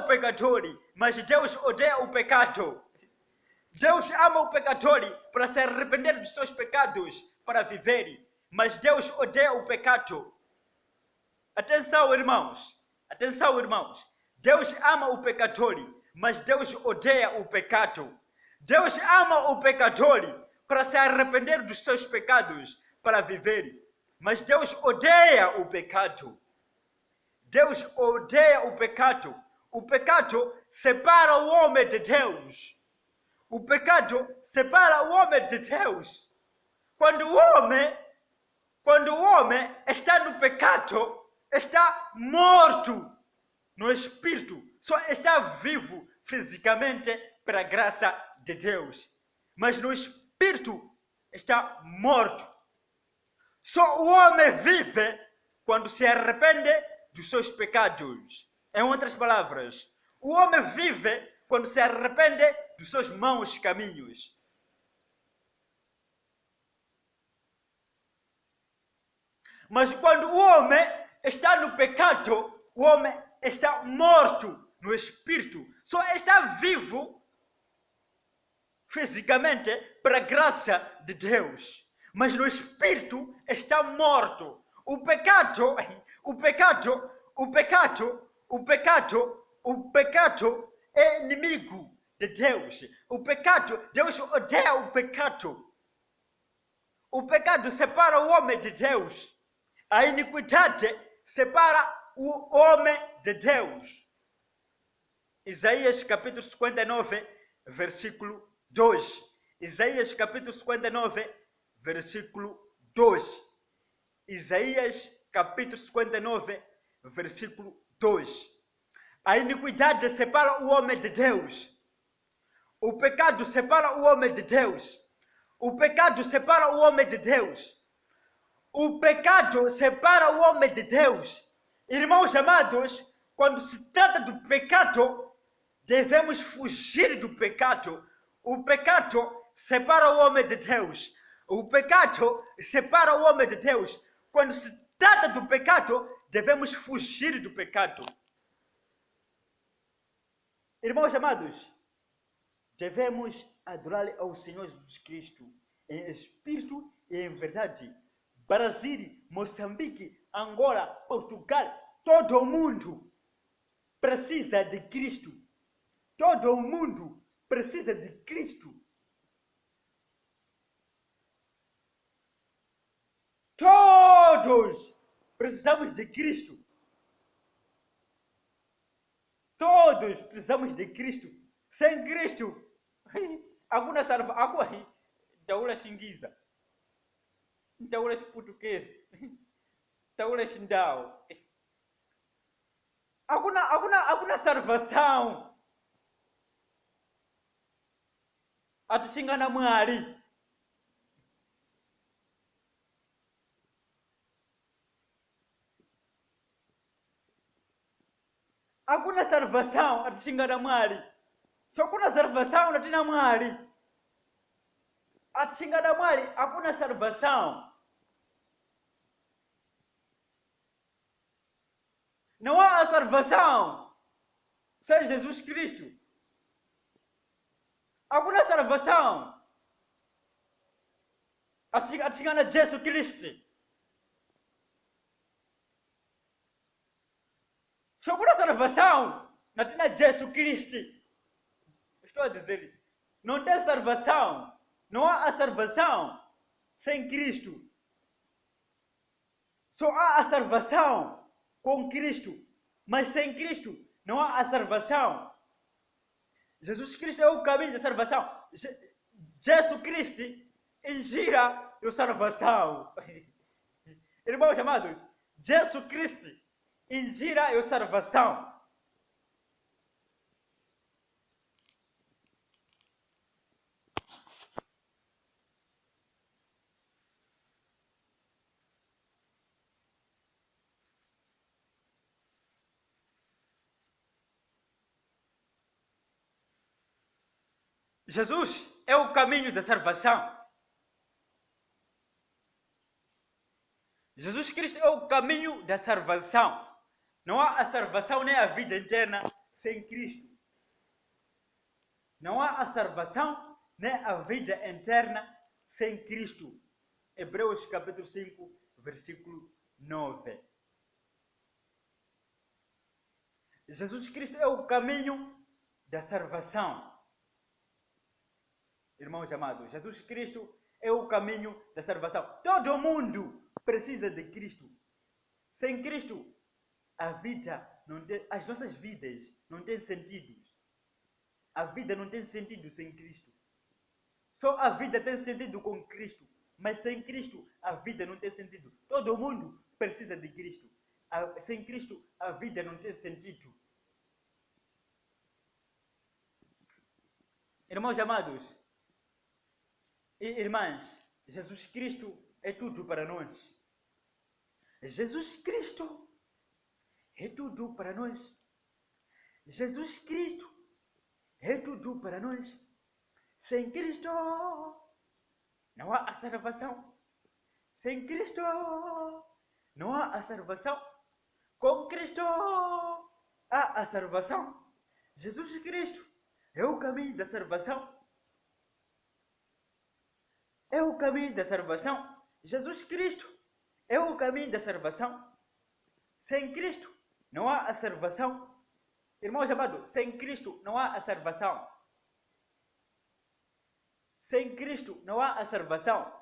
o pecador, mas Deus odeia o pecado. Deus ama o pecador para se arrepender dos seus pecados, para viver, mas Deus odeia o pecado. Atenção, irmãos. Atenção, irmãos. Deus ama o pecador, mas Deus odeia o pecado. Deus ama o pecador para se arrepender dos seus pecados, para viver, mas Deus odeia o pecado. Deus odeia o pecado. O pecado separa o homem de Deus. O pecado separa o homem de Deus. Quando o homem está no pecado, está morto no espírito. Só está vivo fisicamente pela graça de Deus. Mas no espírito está morto. Só o homem vive quando se arrepende dos seus pecados. Em outras palavras, o homem vive quando se arrepende dos seus maus caminhos. Mas quando o homem está no pecado, o homem está morto no espírito. Só está vivo fisicamente pela graça de Deus. Mas no espírito está morto. O pecado é inimigo de Deus. Deus odeia o pecado. O pecado separa o homem de Deus. A iniquidade separa o homem de Deus. Isaías capítulo 59, versículo 2. Isaías capítulo 59, versículo 2. Isaías capítulo 59, versículo 2. A iniquidade separa o homem de Deus. O pecado separa o homem de Deus. O pecado separa o homem de Deus. O pecado separa o homem de Deus. Irmãos amados, quando se trata do pecado, devemos fugir do pecado. O pecado separa o homem de Deus. O pecado separa o homem de Deus. Quando se trata do pecado, devemos fugir do pecado. Irmãos amados, devemos adorar ao Senhor Jesus Cristo em espírito e em verdade. Brasil, Moçambique, Angola, Portugal, todo o mundo precisa de Cristo. Todo o mundo precisa de Cristo. Todos precisamos de Cristo. Todos precisamos de Cristo. Sem Cristo, alguma salva, agora daula xingiza, daula português, daula xindao. Alguma salvação. Atuxingana mwari. Hakuna salvação atuxingana mwari. Só kuna salvação na tina mwari. Atuxingana mwari, hakuna salvação. Não há salvação sem Jesus Cristo. Hakuna salvação atuxingana Jesus Cristo. Só kuna salvação na tina Jesus Cristo. Estou a dizer, não tem salvação, não há a salvação sem Cristo. Só há a salvação com Cristo, mas sem Cristo não há a salvação. Jesus Cristo é o caminho da salvação. Jesus Cristo gira a salvação. Irmãos amados, Jesus Cristo gira a salvação. Jesus é o caminho da salvação. Jesus Cristo é o caminho da salvação. Não há a salvação nem a vida eterna sem Cristo. Não há a salvação nem a vida eterna sem Cristo. Hebreus capítulo 5, versículo 9. Jesus Cristo é o caminho da salvação. Irmãos amados, Jesus Cristo é o caminho da salvação. Todo mundo precisa de Cristo. Sem Cristo, a vida não tem, as nossas vidas não têm sentido. A vida não tem sentido sem Cristo. Só a vida tem sentido com Cristo. Mas sem Cristo, a vida não tem sentido. Todo mundo precisa de Cristo. Sem Cristo, a vida não tem sentido. Irmãos amados e irmãs, Jesus Cristo é tudo para nós. Jesus Cristo é tudo para nós. Jesus Cristo é tudo para nós. Sem Cristo não há a salvação. Sem Cristo não há a salvação. Com Cristo há a salvação. Jesus Cristo é o caminho da salvação. É o caminho da salvação. Jesus Cristo é o caminho da salvação. Sem Cristo não há a salvação. Irmãos amados, sem Cristo não há a salvação. Sem Cristo não há a salvação.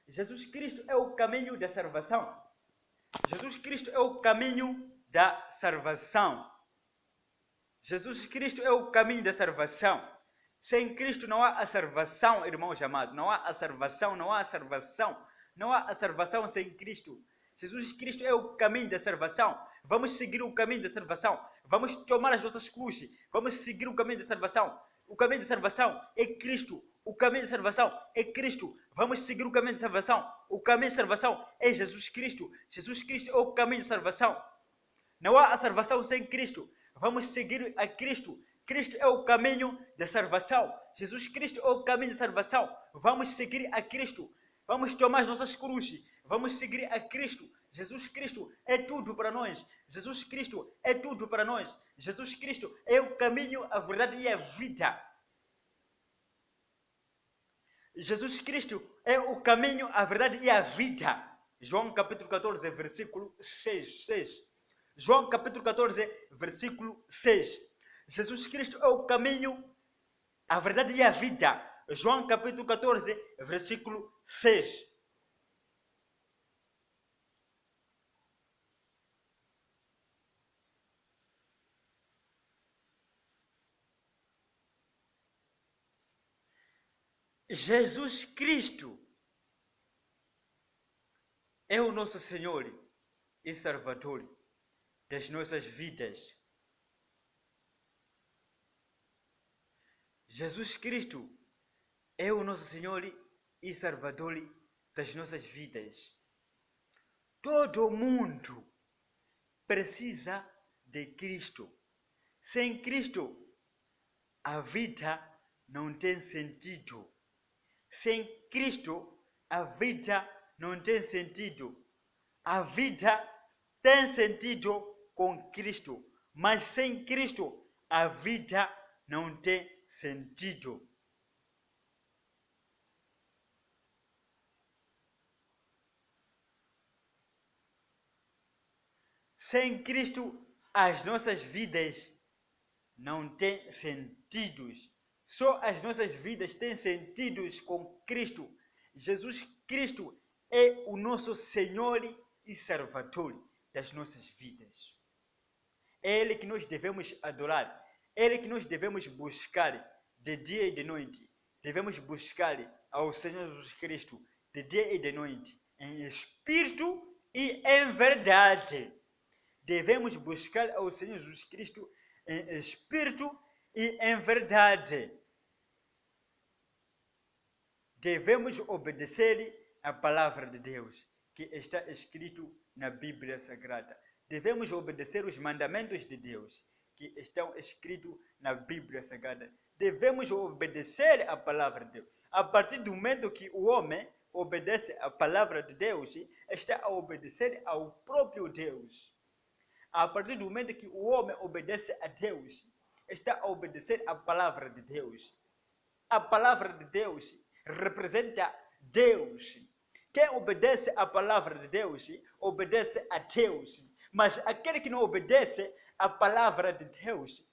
Jesus Cristo é o caminho da salvação. Jesus Cristo é o caminho da salvação. Jesus Cristo é o caminho da salvação. Sem Cristo não há a salvação, irmãos amados. Não há a salvação, não há a salvação. Não há a salvação sem Cristo. Jesus Cristo é o caminho da salvação. Vamos seguir o caminho da salvação. Vamos tomar as nossas cruzes. Vamos seguir o caminho da salvação. O caminho da salvação é Cristo. O caminho da salvação é Cristo. Vamos seguir o caminho da salvação. O caminho da salvação é Jesus Cristo. Jesus Cristo é o caminho da salvação. Não há a salvação sem Cristo. Vamos seguir a Cristo. Cristo é o caminho da salvação. Jesus Cristo é o caminho da salvação. Vamos seguir a Cristo. Vamos tomar as nossas cruzes. Vamos seguir a Cristo. Jesus Cristo é tudo para nós. Jesus Cristo é tudo para nós. Jesus Cristo é o caminho, a verdade e a vida. Jesus Cristo é o caminho, a verdade e a vida. João capítulo 14, versículo 6. João capítulo 14, versículo 6. Jesus Cristo é o caminho, a verdade e a vida. João capítulo 14, versículo 6. Jesus Cristo é o nosso Senhor e Salvador das nossas vidas. Jesus Cristo é o nosso Senhor e Salvador das nossas vidas. Todo mundo precisa de Cristo. Sem Cristo, a vida não tem sentido. Sem Cristo, a vida não tem sentido. A vida tem sentido com Cristo, mas sem Cristo, a vida não tem sentido. Sem Cristo, as nossas vidas não têm sentidos. Só as nossas vidas têm sentidos com Cristo. Jesus Cristo é o nosso Senhor e Salvador das nossas vidas. É Ele que nós devemos adorar. É Ele que nós devemos buscar de dia e de noite. Devemos buscar ao Senhor Jesus Cristo de dia e de noite, em espírito e em verdade. Devemos buscar ao Senhor Jesus Cristo em espírito e em verdade. Devemos obedecer a palavra de Deus, que está escrito na Bíblia Sagrada. Devemos obedecer os mandamentos de Deus, que estão escritos na Bíblia Sagrada. Devemos obedecer a palavra de Deus. A partir do momento que o homem obedece a palavra de Deus, está a obedecer ao próprio Deus. A partir do momento que o homem obedece a Deus, está a obedecer a palavra de Deus. A palavra de Deus representa Deus. Quem obedece à palavra de Deus, obedece a Deus. Mas aquele que não obedece à palavra de Deus,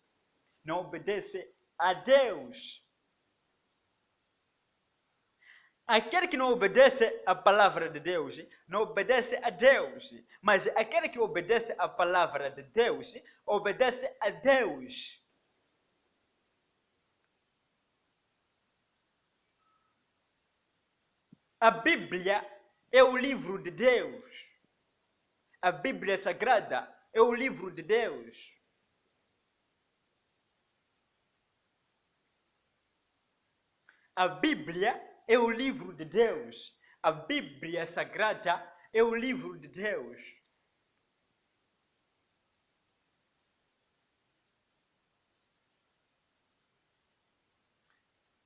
não obedece a Deus. Aquele que não obedece à palavra de Deus, não obedece a Deus. Mas aquele que obedece à palavra de Deus, obedece a Deus. A Bíblia é o livro de Deus. A Bíblia Sagrada é o livro de Deus. A Bíblia é o livro de Deus. A Bíblia Sagrada é o livro de Deus.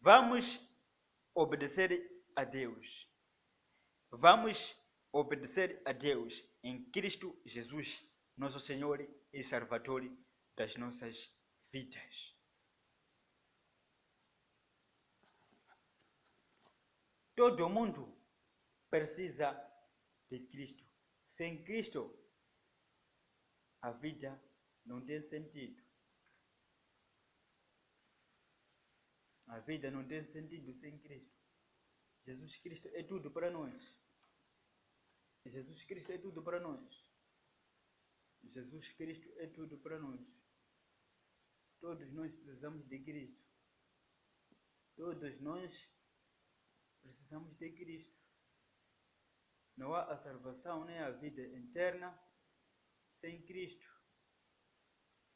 Vamos obedecer a Deus. Vamos obedecer a Deus em Cristo Jesus, nosso Senhor e Salvador das nossas vidas. Todo mundo precisa de Cristo. Sem Cristo, a vida não tem sentido. A vida não tem sentido sem Cristo. Jesus Cristo é tudo para nós. Jesus Cristo é tudo para nós. Jesus Cristo é tudo para nós. Todos nós precisamos de Cristo. Todos nós precisamos de Cristo. Não há a salvação nem a vida eterna sem Cristo.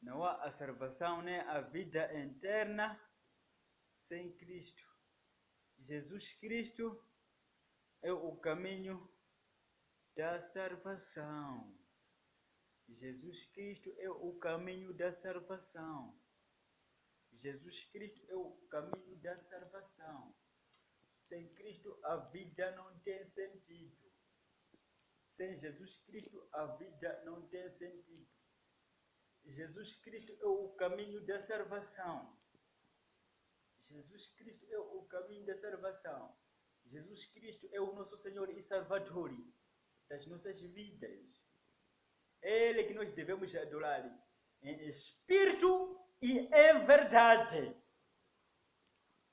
Não há a salvação nem a vida eterna sem Cristo. Jesus Cristo é o caminho da salvação. Jesus Cristo é o caminho da salvação. Jesus Cristo é o caminho da salvação. Sem Cristo a vida não tem sentido. Sem Jesus Cristo a vida não tem sentido. Jesus Cristo é o caminho da salvação. Jesus Cristo é o caminho da salvação. Jesus Cristo é o nosso Senhor e Salvador das nossas vidas. É Ele que nós devemos adorar em espírito e em verdade.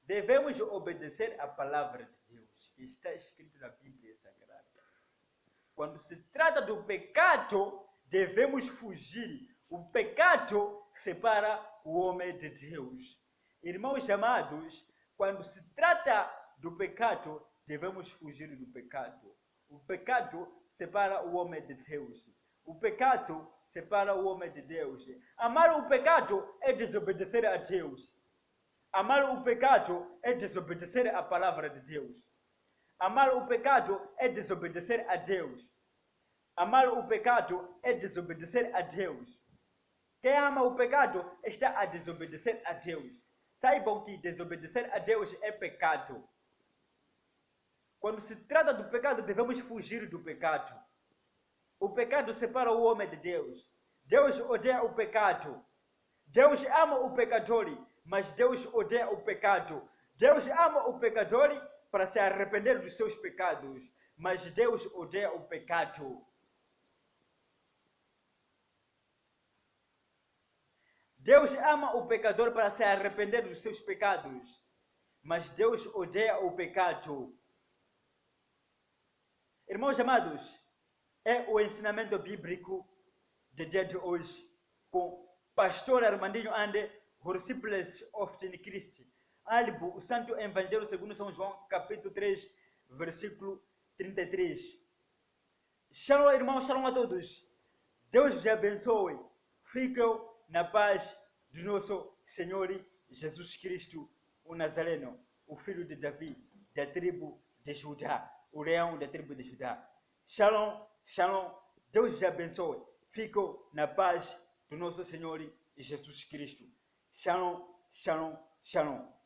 Devemos obedecer a palavra de Deus, que está escrito na Bíblia Sagrada. Quando se trata do pecado, devemos fugir. O pecado separa o homem de Deus. Irmãos amados, quando se trata do pecado, devemos fugir do pecado. O pecado separa o homem de Deus. O pecado separa o homem de Deus. Amar o pecado é desobedecer a Deus. Amar o pecado é desobedecer a palavra de Deus. Amar o pecado é desobedecer a Deus. Amar o pecado é desobedecer a Deus. Quem ama o pecado está a desobedecer a Deus. Saibam que desobedecer a Deus é pecado. Quando se trata do pecado, devemos fugir do pecado. O pecado separa o homem de Deus. Deus odeia o pecado. Deus ama o pecador, mas Deus odeia o pecado. Deus ama o pecador para se arrepender dos seus pecados, mas Deus odeia o pecado. Deus ama o pecador para se arrepender dos seus pecados, mas Deus odeia o pecado. Irmãos amados, é o ensinamento bíblico de dia de hoje, com pastor Armandinho Ande, discípulos of Cristo. Álbum, o Santo Evangelho segundo São João, capítulo 3, versículo 33. Shalom, irmãos, shalom a todos. Deus os abençoe. Fiquem na paz do nosso Senhor Jesus Cristo, o Nazareno, o filho de Davi, da tribo de Judá, o leão da tribo de Judá. Shalom, shalom. Deus os abençoe. Fiquem na paz do nosso Senhor Jesus Cristo. Shalom, shalom, shalom.